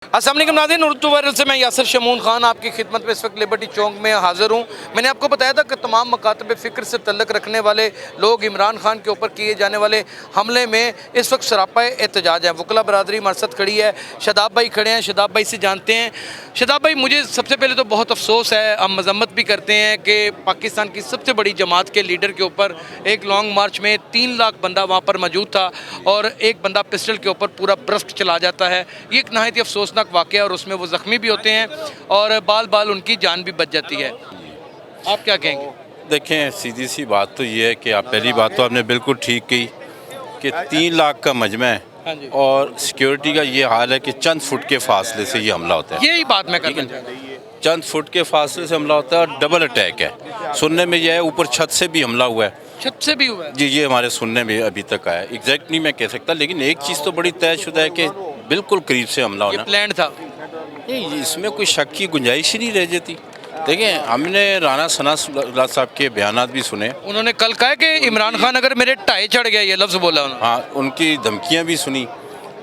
अस्सलाम वालेकुम नाज़रीन, उर्दू वायरल से मैं यासिर शमून खान आपकी खिदमत में इस वक्त लिबर्टी चौक में हाज़िर हूँ। मैंने आपको बताया था कि तमाम मकातब फ़िक्र से तल्लुक़ रखने वाले लोग इमरान खान के ऊपर किए जाने वाले हमले में इस वक्त सरापा एहतजाज है। वकला बरादरी हमारे साथ खड़ी है, शादाब भाई खड़े हैं। शादाब भाई से जानते हैं। शादाब भाई, मुझे सबसे पहले तो बहुत अफसोस है, हम मजम्मत भी करते हैं कि पाकिस्तान की सबसे बड़ी जमात के लीडर के ऊपर एक लॉन्ग मार्च में 3 लाख बंदा वहाँ पर मौजूद था और एक बंदा पिस्टल के ऊपर पूरा ब्रस्ट चला जाता है। ये एक नहायत ही अफसोसनाक वाक़या और उसमें वो ज़ख्मी भी होते हैं और बाल बाल उनकी जान भी बच जाती है। आप क्या कहेंगे? देखें, सीधी सी बात तो ये है कि आप पहली बात तो आपने बिल्कुल ठीक की कि 3 लाख का मजमा है हाँ जी। और सिक्योरिटी का ये हाल है कि चंद फुट के फासले से ये हमला होता है। यही बात मैं करना चाहता हूँ। चंद फुट के फासले से हमला होता है और डबल अटैक है। सुनने में यह है ऊपर छत से भी हमला हुआ है। छत से भी हुआ है? जी, ये हमारे सुनने में अभी तक आया। एग्जैक्ट नहीं मैं कह सकता, लेकिन एक चीज़ तो बड़ी तयशुदा है कि बिल्कुल करीब से हमला ये होना। प्लान था? नहीं, इसमें कोई शक की गुंजाइश ही नहीं रह जाती। देखें, हमने राना सनाउल्लाह साहब के बयानात भी सुने। उन्होंने कल कहा कि इमरान खान अगर मेरे टाई चढ़ गया, ये लफ्ज़ बोला उन्होंने। हाँ, उनकी धमकियाँ भी सुनी।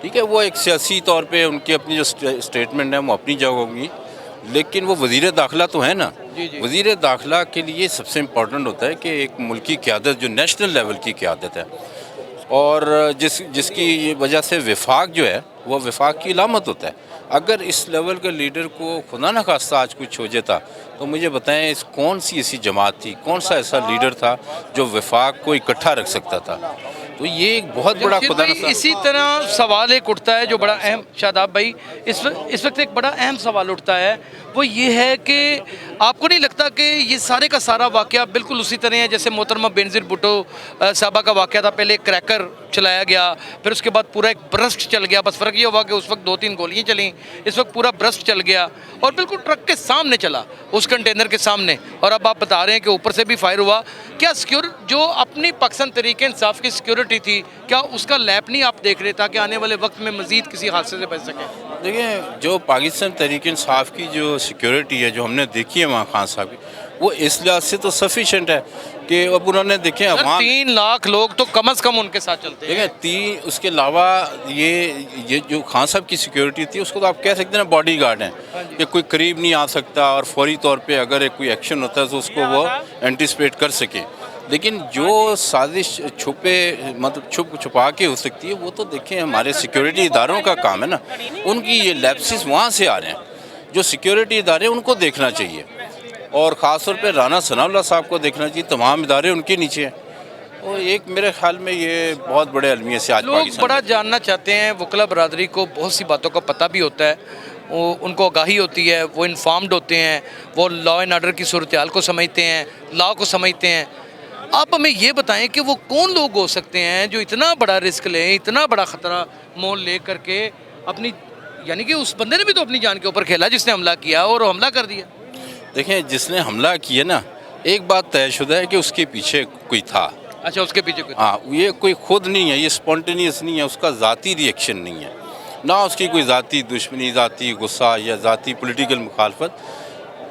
ठीक है, वो एक सियासी तौर पे उनकी अपनी जो स्टेटमेंट है वो अपनी जगह होगी, लेकिन वो वज़ीर दाखिला तो है ना। जी जी। वज़ीर दाखिला के लिए सबसे इम्पोर्टेंट होता है कि एक मुल्क की क़यादत जो नेशनल लेवल की क़यादत है और जिसकी वजह से विफाक जो है वो विफाक की अलामत होता है। अगर इस लेवल के लीडर को खुदा न खास्ता आज कुछ हो जाता तो मुझे बताएं, इस कौन सी ऐसी जमात थी, कौन सा ऐसा लीडर था जो विफाक को इकट्ठा रख सकता था? तो ये एक बहुत बड़ा खुदा न खास्ता। इसी तरह सवाल एक उठता है जो बड़ा अहम, शादाब भाई, इस वक्त एक बड़ा अहम सवाल उठता है, वो ये है कि आपको नहीं लगता कि ये सारे का सारा वाक़या बिल्कुल उसी तरह है जैसे मोहतरमा बेनज़ीर भुट्टो साहबा का वाक़या था? पहले क्रैकर चलाया गया, फिर उसके बाद पूरा एक ब्रस्ट चल गया। बस फ़र्क ये हुआ कि उस वक्त 2-3 गोलियाँ चलीं, इस वक्त पूरा ब्रस्ट चल गया और बिल्कुल ट्रक के सामने चला, उस कंटेनर के सामने। और अब आप बता रहे हैं कि ऊपर से भी फायर हुआ। क्या जो अपनी पाकिस्तान तहरीक इंसाफ की सिक्योरिटी थी, क्या उसका लैप नहीं आप देख रहे ताकि आने वाले वक्त में मज़ीद किसी हादसे से बच सके? देखिए, जो पाकिस्तान तहरीक इंसाफ की जो सिक्योरिटी है जो हमने देखी है वहाँ खान साहब की, वो इस लिहाज से तो सफिशेंट है कि अब उन्होंने देखे वहाँ 3 लाख लोग तो कम से कम उनके साथ चलते हैं। देखें उसके अलावा ये जो खान साहब की सिक्योरिटी थी उसको तो आप कह सकते हैं बॉडी गार्ड हैं कि कोई करीब नहीं आ सकता और फौरी तौर पे अगर एक कोई एक्शन होता है तो उसको वो एंटिसिपेट कर सके। लेकिन जो साजिश छुपा के हो सकती है वो तो देखें हमारे सिक्योरिटी इदारों का काम है ना। उनकी ये लैप्सिस वहाँ से आ रहे हैं, जो सिक्योरिटी इदारे उनको देखना चाहिए और ख़ास तौर पे राना सनाउल्लाह साहब को देखना चाहिए। तमाम इदारे उनके नीचे हैं। तो एक मेरे ख्याल में ये बहुत बड़े अलमिया से आज लोग बड़ा जानना चाहते हैं। वकला बरादरी को बहुत सी बातों का पता भी होता है, वो उनको आगाही होती है, वो इन्फॉर्म्ड होते हैं, वो लॉ एंड ऑर्डर की सूरत हाल को समझते हैं, लॉ को समझते हैं। आप हमें ये बताएं कि वो कौन लोग हो सकते हैं जो इतना बड़ा रिस्क लें, इतना बड़ा ख़तरा मोल ले करके अपनी, यानी कि उस बंदे ने भी तो अपनी जान के ऊपर खेला जिसने हमला किया और हमला कर दिया। देखें, जिसने हमला किया ना, एक बात तयशुदा है कि उसके पीछे कोई था। अच्छा, उसके पीछे कोई? हाँ, ये कोई खुद नहीं है, ये स्पॉन्टेनियस नहीं है, उसका ज़ाती रिएक्शन नहीं है, ना उसकी कोई ज़ाती दुश्मनी, ज़ाती गुस्सा या ज़ाती पॉलिटिकल मुखालफत।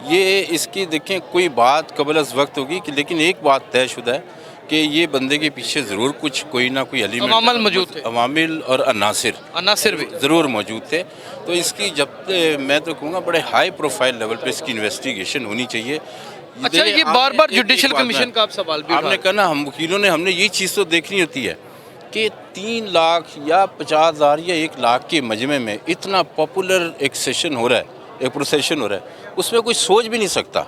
ये इसकी देखें कोई बात कबल अज़ वक्त होगी कि, लेकिन एक बात तयशुदा है कि ये बंदे के पीछे ज़रूर कुछ कोई ना कोई एलिमेंट अवामिल मौजूद थे, अवामिल और अनासिर भी ज़रूर मौजूद थे। तो इसकी जब मैं तो कहूँगा बड़े हाई प्रोफाइल लेवल पे इसकी इन्वेस्टिगेशन होनी चाहिए। अच्छा, ये बार बार जुडिशल कमीशन का आप सवाल भी आपने कहा ना, हम वकीलों ने हमने ये चीज़ तो देखनी होती है कि 3 लाख या 50,000 या 1 लाख के मजमे में इतना पॉपुलर एक सेशन हो रहा है, एक प्रोसेशन हो रहा है, उसमें कोई सोच भी नहीं सकता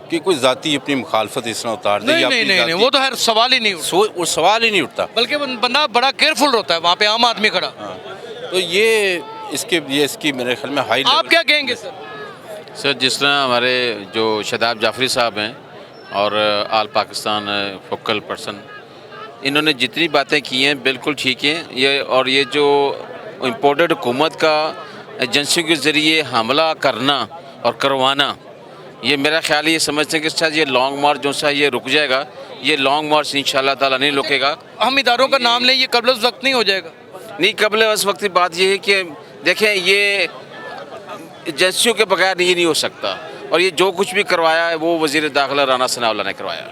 कि कोई ज़ाती अपनी मुखालफत इस तरह उतार दे। नहीं, वो तो हर सवाल ही नहीं उठता। वो सवाल ही नहीं उठता, बल्कि बंदा बड़ा केयरफुल होता है वहाँ पे, आम आदमी खड़ा। हाँ। तो ये इसकी मेरे ख्याल में हाई आप क्या कहेंगे सर? सर, जिस तरह हमारे जो शादाब जाफरी साहब हैं और आल पाकिस्तान फोकल पर्सन, इन्होंने जितनी बातें की हैं बिल्कुल ठीक हैं। ये जो इम्पोर्टेड हुकूमत का एजेंसियों के ज़रिए हमला करना और करवाना, ये मेरा ख्याल ये समझते हैं कि शायद ये लॉन्ग मार्च जो सा ये रुक जाएगा। ये लॉन्ग मार्च इंशाल्लाह ताला नहीं रुकेगा। हम इदारों का नाम लें, ये कबल वक्त नहीं हो जाएगा? नहीं, कबल उस वक्त की बात ये है कि देखें, ये एजेंसियों के बगैर ये नहीं हो सकता और ये जो कुछ भी करवाया है वो वज़ीर दाखिला राना सनाउल्लाह ने करवाया,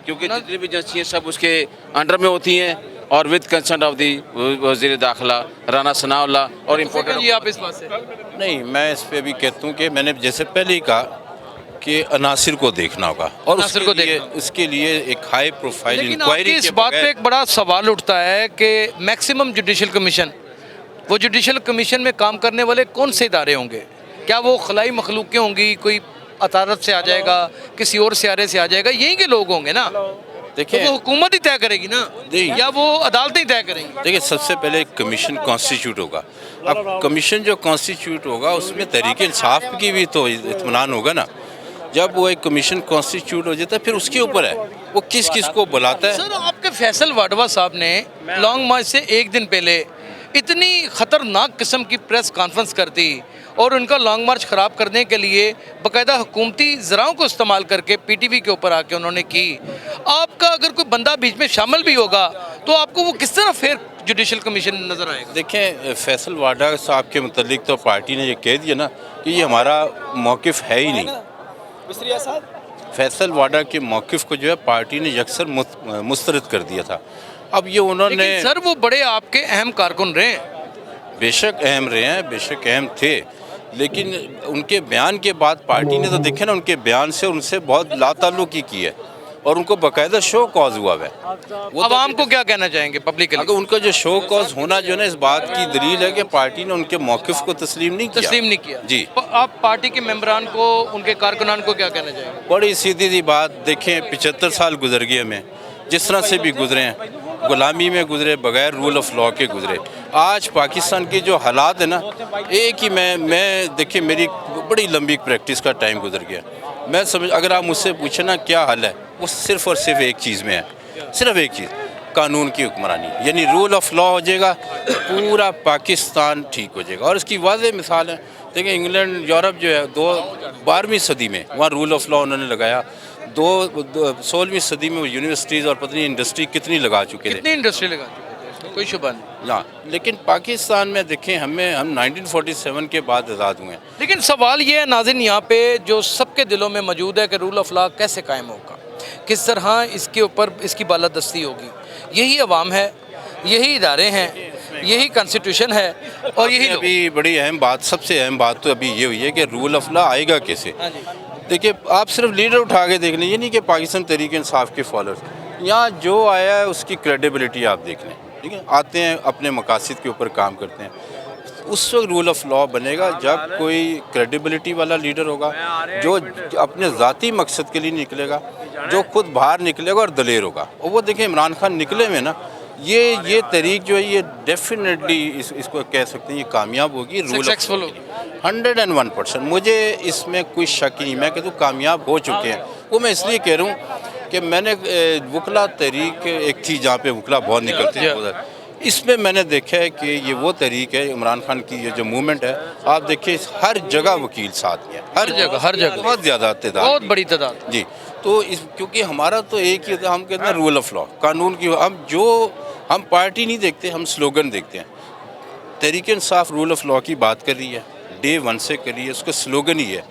क्योंकि जितनी भी एजेंसियाँ सब उसके अंडर में होती हैं। और विद कंसर्न ऑफ दी वज़ीर दाखिला राना सनाउल्लाह और इम्पोर्टेड। जी आप इस बात से नहीं, मैं इस पे भी कहता हूँ कि मैंने जैसे पहले ही कहा कि अनासिर को देखना होगा और अनासिर को उसके लिए एक हाई प्रोफाइल लेकिन इंक्वायरी आपकी इस बात पे एक बड़ा सवाल उठता है कि मैक्सिमम जुडिशल कमीशन, वो जुडिशल कमीशन में काम करने वाले कौन से इदारे होंगे? क्या वो खलाई मखलूक़ें होंगी, कोई अदालत से आ जाएगा, किसी और सियारे से आ जाएगा, यहीं के लोग होंगे ना? देखिए, तो वो हुकूमत ही तय करेगी ना, या वो अदालतें ही तय करेंगी? देखिए, सबसे पहले कमीशन कॉन्स्टिट्यूट होगा। अब कमीशन जो कॉन्स्टिट्यूट होगा उसमें तहरीक इंसाफ की भी तो इत्मीनान होगा ना। जब वो एक कमीशन कॉन्स्टिट्यूट हो जाता है फिर उसके ऊपर है वो किस किस को बुलाता है। सर, आपके फैसल वाडवा साहब ने लॉन्ग मार्च से एक दिन पहले इतनी ख़तरनाक किस्म की प्रेस कॉन्फ्रेंस कर दी और उनका लॉन्ग मार्च ख़राब करने के लिए बाकायदा हुकूमती ज़राओं को इस्तेमाल करके पीटीवी के ऊपर आके उन्होंने की। आपका अगर कोई बंदा बीच में शामिल भी होगा तो आपको वो किस तरह फेयर जुडिशल कमीशन नज़र आएगा? देखें, फैसल वाडा साहब के मुतल्लिक तो पार्टी ने ये कह दिया ना कि ये हमारा मौक़िफ़ है ही नहीं। फैसल वाडा के मौक़िफ़ को जो है पार्टी ने यकसर मुस्तरद कर दिया था। अब ये उन्होंने, लेकिन सर वो बड़े आपके अहम कारकुन रहे हैं। बेशक अहम रहे हैं, बेशक अहम थे, लेकिन उनके बयान के बाद पार्टी ने तो देखे ना उनके बयान से उनसे बहुत लाताल्लुकी की है और उनको बाकायदा शो कॉज हुआ है। वो आवाम को क्या कहना चाहेंगे पब्लिक? अगर उनका जो शो कॉज होना जो है ना इस बात की दलील है कि पार्टी ने उनके मौक़िफ़ को तस्लीम नहीं किया। जी, आप पार्टी के मेंबरान को, उनके कारकुनान को क्या कहना चाहेंगे? बड़ी सीधी सी बात, देखें 75 साल गुजर गए हमें, जिस तरह से भी गुजरे हैं, गुलामी में गुजरे, बगैर रूल ऑफ लॉ के गुजरे। आज पाकिस्तान के जो हालात है ना, एक ही मैं देखिए मेरी बड़ी लंबी प्रैक्टिस का टाइम गुजर गया। मैं समझ, अगर आप मुझसे पूछे ना क्या हल है, वो सिर्फ़ और सिर्फ एक चीज़ में है, सिर्फ एक चीज़, कानून की हुक्मरानी, यानी रूल ऑफ लॉ हो जाएगा, पूरा पाकिस्तान ठीक हो जाएगा। और इसकी वाज़ेह मिसाल है, देखिए इंग्लैंड, यूरोप जो है 12वीं सदी में वहाँ रूल ऑफ लॉ उन्होंने लगाया। 16वीं सदी में वो यूनिवर्सिटीज़ और पता नहीं इंडस्ट्री कितनी लगा चुके थे, कितनी इंडस्ट्री लगा चुके थे, इसमें कोई शुबा नहीं। ना, लेकिन पाकिस्तान में देखें हम 1947 के बाद आज़ाद हुए हैं। लेकिन सवाल ये है नाज़रीन, यहाँ पे जो सबके दिलों में मौजूद है कि रूल ऑफ लॉ कैसे कायम होगा, किस तरह इसके ऊपर इसकी बालादस्ती होगी। यही अवाम है, यही इदारे हैं, यही कॉन्स्टिट्यूशन है और यही अभी बड़ी अहम बात, सबसे अहम बात तो अभी ये हुई है कि रूल ऑफ लॉ आएगा कैसे। देखिए, आप सिर्फ लीडर उठा के देख लें, ये नहीं कि पाकिस्तान तहरीक इंसाफ के फॉलोअर्स, यहाँ जो आया है उसकी क्रेडिबिलिटी आप देख लें, ठीक है, आते हैं अपने मकासद के ऊपर काम करते हैं। उस वक्त रूल ऑफ लॉ बनेगा जब कोई क्रेडिबिलिटी वाला लीडर होगा, जो अपने ज़ाती मकसद के लिए निकलेगा, जो खुद बाहर निकलेगा और दलेर होगा। और वो देखें इमरान खान निकले में ना, ये तहरीक जो है ये डेफिनेटली इसको कह सकते हैं ये कामयाब होगी, सक्सेसफुल होगी 101%। मुझे इसमें कोई शक ही नहीं, मैं कहता हूँ कामयाब हो चुके हैं। वो मैं इसलिए कह रहा हूँ कि मैंने वकला तहरीक एक थी जहाँ पे वकला बहुत निकलते हैं उधर, इसमें मैंने देखा है कि ये वो तहरीक है इमरान खान की, ये जो मूवमेंट है, आप देखिए हर जगह वकील साथ हैं, हर जगह बहुत ज़्यादा तादाद, बहुत बड़ी तादाद। जी, तो क्योंकि हमारा तो एक ही, हम कहते हैं रूल ऑफ लॉ, कानून की, हम पार्टी नहीं देखते, हम स्लोगन देखते हैं। Tehreek Insaf rule of law की बात कर रही है, डे 1 से कर रही है, उसका स्लोगन ही है।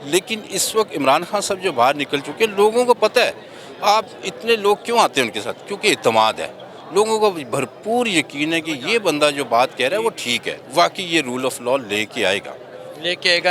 लेकिन इस वक्त इमरान खान साहब जो बाहर निकल चुके हैं, लोगों को पता है, आप इतने लोग क्यों आते हैं उनके साथ, क्योंकि इत्मीनान है, लोगों को भरपूर यकीन है कि ये बंदा जो बात कह रहा है वो ठीक है, वाकई ये रूल ऑफ लॉ लेके आएगा।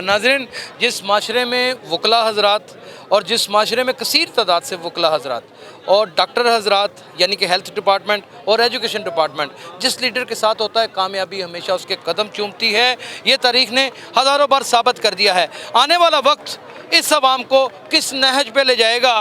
नाज़रीन, जिस माशरे में वकला हजरात और जिस माशरे में कसीर तादाद से वकला हजरात और डॉक्टर हजरात यानी कि हेल्थ डिपार्टमेंट और एजुकेशन डिपार्टमेंट जिस लीडर के साथ होता है, कामयाबी हमेशा उसके कदम चूमती है। ये तारीख ने हज़ारों बार साबित कर दिया है। आने वाला वक्त इस अवाम को किस नहज पे ले जाएगा,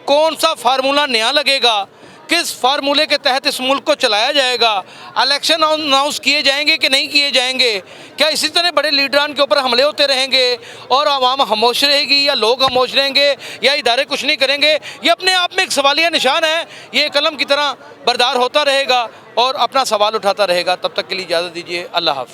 कौन सा फार्मूला नया लगेगा, किस फार्मूले के तहत इस मुल्क को चलाया जाएगा, इलेक्शन अनाउंस किए जाएंगे कि नहीं किए जाएंगे, क्या इसी तरह बड़े लीडरान के ऊपर हमले होते रहेंगे और आवाम खामोश रहेगी, या लोग खामोश रहेंगे, या इदारे कुछ नहीं करेंगे, ये अपने आप में एक सवालिया निशान है। ये कलम की तरह बरदार होता रहेगा और अपना सवाल उठाता रहेगा। तब तक के लिए इजाज़त दीजिए, अल्लाह हाफ़िज़।